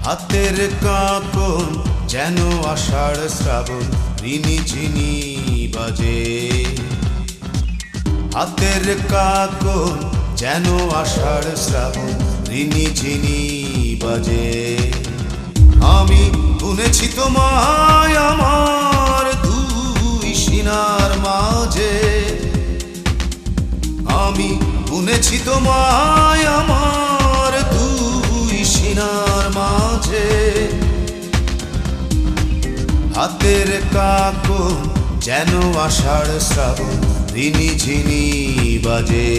হাতের কাঁকন যেন আষাঢ় শ্রাবণ রিনি ঝিনি বাজে। হাতের কাঁকন যেন আষাঢ় শ্রাবণ রিনি ঝিনি বাজে। আমি শুনেছি তোমায় আমার দুই সিনার মাঝে। আমি শুনেছি তোমায় আমার দুই সিনার মাঝে। হাতের কাঁকন যেন আষাঢ় শ্রাবণ রিনি ঝিনি বাজে।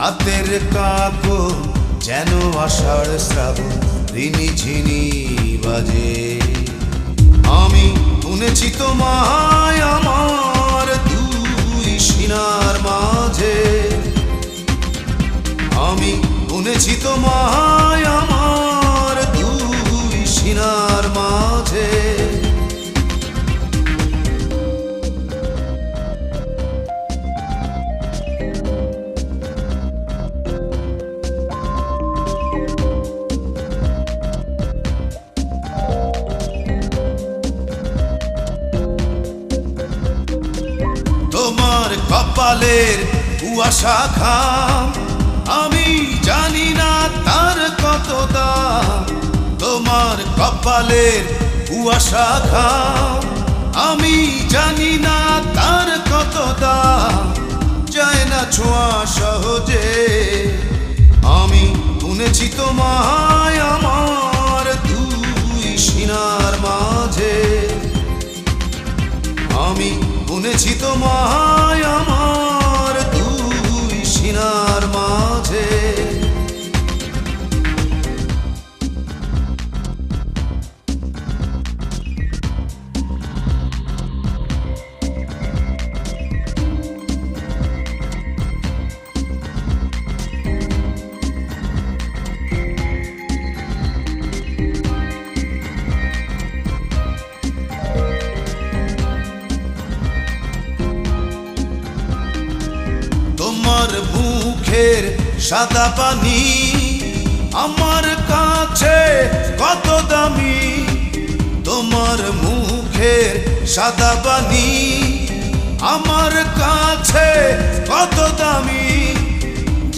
হাতের কাঁকন যেন আষাঢ় শ্রাবণ রিনি ঝিনি বাজে। আমি শুনেছি তোমায় আমার দুই সিনার মাঝে। আমি শুনেছি তোমায় আমার দুই সিনার মাঝে। তোমার কপালের কুয়াশা ঘাম আমি জানি না তার কত দাম। তোমার কপালের কুয়াশা ঘাম আমি জানি না তার কত দাম। যায় না ছোঁয়া সহজে। আমি শুনেছি তোমায় আমার দুই সিনার মাঝে। আমি শুনেছি তোমায় আমার দুই সিনার মাঝে। তোমার মুখের সাদা পানি আমার কাছে কত দামি। তোমার মুখের সাদা পানি আমার কাছে কত দামি।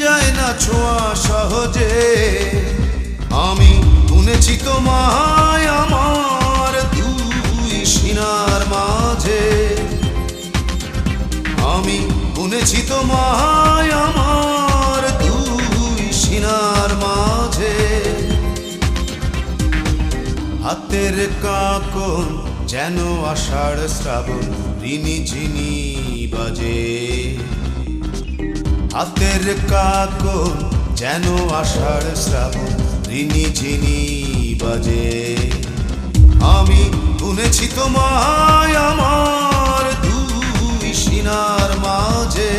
যায় না ছোঁয়া সহজে। আমি শুনেছি তোমায় আমার দুই সিনার মাঝে। আমি শুনেছি তোমায় আমার দুই সিনার মাঝে। হাতের কাঁকন যেন আষাঢ় শ্রাবণ রিনি ঝিনি বাজে। হাতের কাঁকন যেন আষাঢ় শ্রাবণ রিনি ঝিনি বাজে। আমি শুনেছি তোমায় আমার দুই সিনার মাঝে।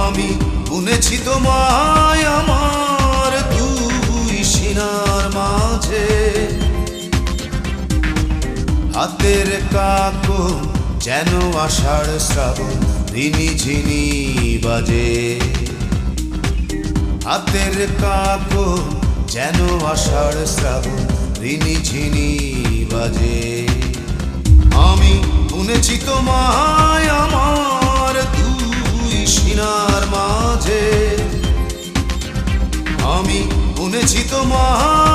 আমি শুনেছি তোমায় আমার দুই সিনার মাঝে। হাতের কাঁকন যেন আষাঢ় শ্রাবণ রিনি ঝিনি বাজে। হাতের কাঁকন যেন আষাঢ় শ্রাবণ রিনি ঝিনি বাজে। আমি শুনেছি তোমায় আমার দুই সিনার মাঝে। আমি শুনেছি তোমায়